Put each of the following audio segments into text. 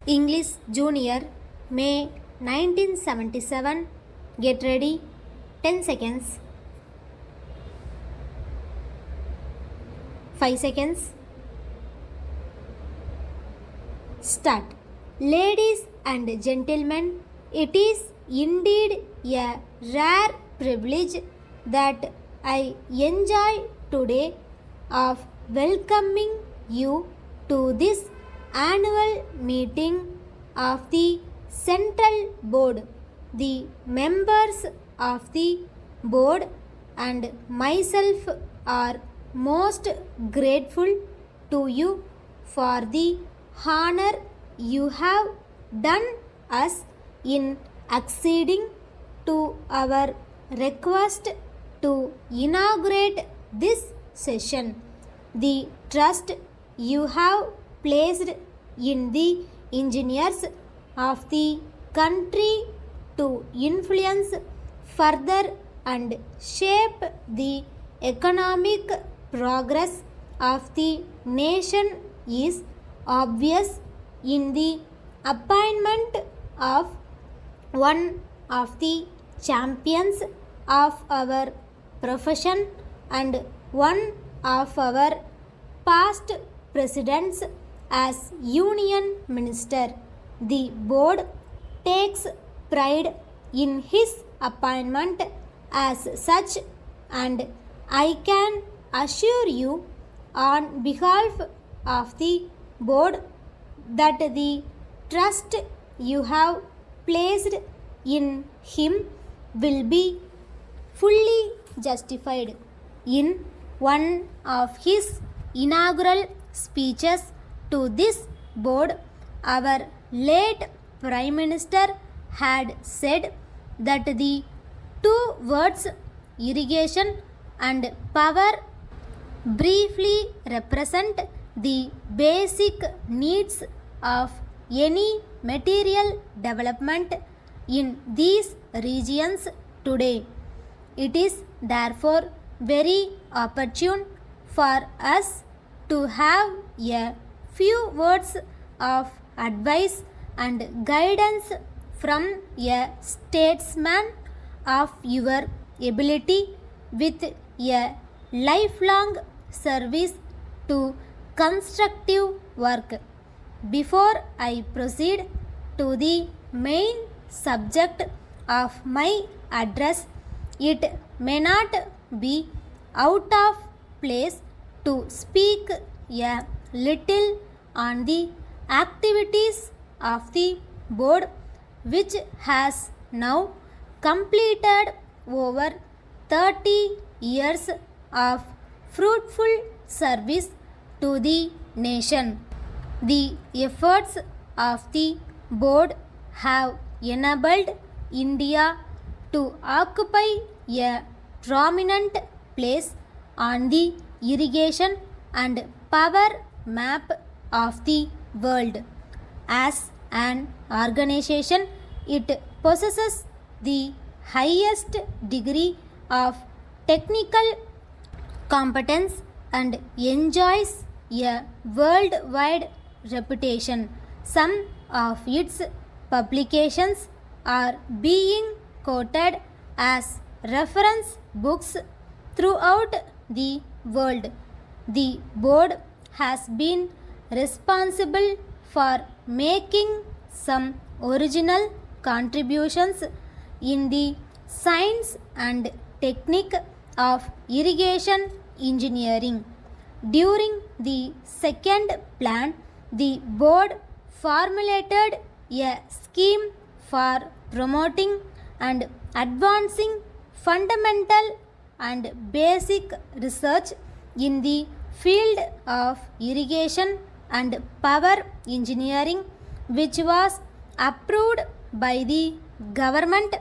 English Junior, May 1977. Get ready. 10 seconds. 5 seconds. Start. Ladies and gentlemen, it is indeed a rare privilege that I enjoy today of welcoming you to this annual meeting of the Central Board. The members of the board and myself are most grateful to you for the honor you have done us in acceding to our request to inaugurate this session. The trust you have placed in the engineers of the country to influence further and shape the economic progress of the nation is obvious in the appointment of one of the champions of our profession and one of our past presidents as Union Minister. The board takes pride in his appointment as such, and I can assure you on behalf of the board that the trust you have placed in him will be fully justified. In one of his inaugural speeches to this board, our late Prime Minister had said that the two words irrigation and power briefly represent the basic needs of any material development in these regions today. It is therefore very opportune for us to have a few words of advice and guidance from a statesman of your ability with a lifelong service to constructive work. Before I proceed to the main subject of my address, it may not be out of place to speak a little on the activities of the board, which has now completed over 30 years of fruitful service to the nation. The efforts of the board have enabled India to occupy a prominent place on the irrigation and power map of the world. As an organization, it possesses the highest degree of technical competence and enjoys a worldwide reputation. Some of its publications are being quoted as reference books throughout the world. The board has been responsible for making some original contributions in the science and technique of irrigation engineering. During the second plan, the board formulated a scheme for promoting and advancing fundamental and basic research in the field of irrigation and power engineering, which was approved by the Government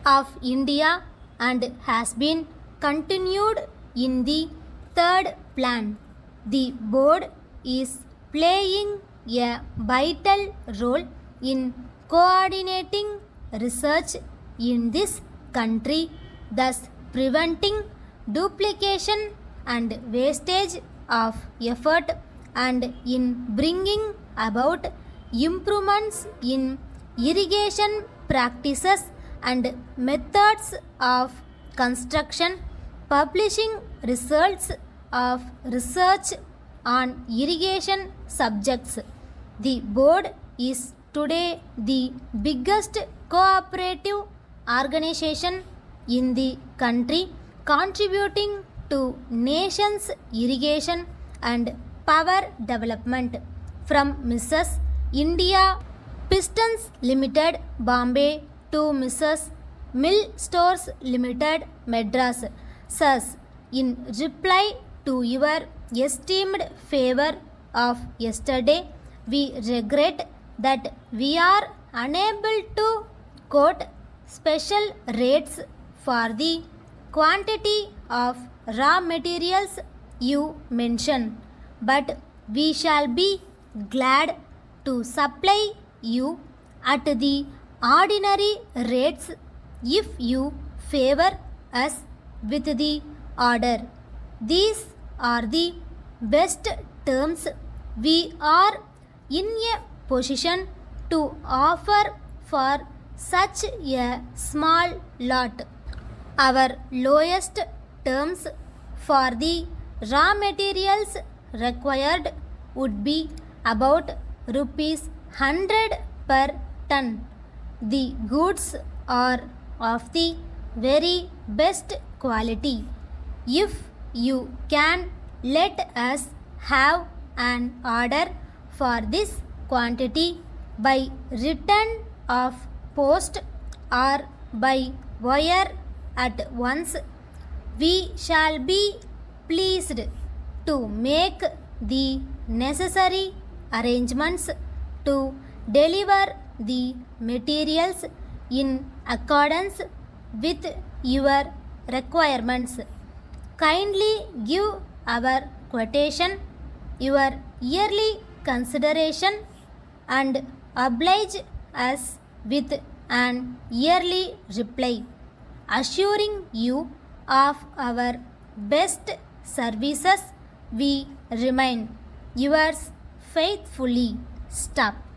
of India and has been continued in the third plan. The board is playing a vital role in coordinating research in this country, thus preventing duplication and wastage of effort and in bringing about improvements in irrigation practices and methods of construction, publishing results of research on irrigation subjects. The board is today the biggest cooperative organization in the country, contributing to nation's irrigation and power development. From Mrs. India Pistons Limited, Bombay to Mrs. Mill Stores Limited, Madras. Thus, in reply to your esteemed favor of yesterday, we regret that we are unable to quote special rates for the quantity of raw materials you mention, but we shall be glad to supply you at the ordinary rates if you favor us with the order. These are the best terms we are in a position to offer for such a small lot. Our lowest terms for the raw materials required would be about rupees 100 per ton. The goods are of the very best quality. If you can let us have an order for this quantity by return of post or by wire at once, we shall be pleased to make the necessary arrangements to deliver the materials in accordance with your requirements. Kindly give our quotation your yearly consideration and oblige us with an yearly reply, assuring you of our best services. We remain yours faithfully. Stop.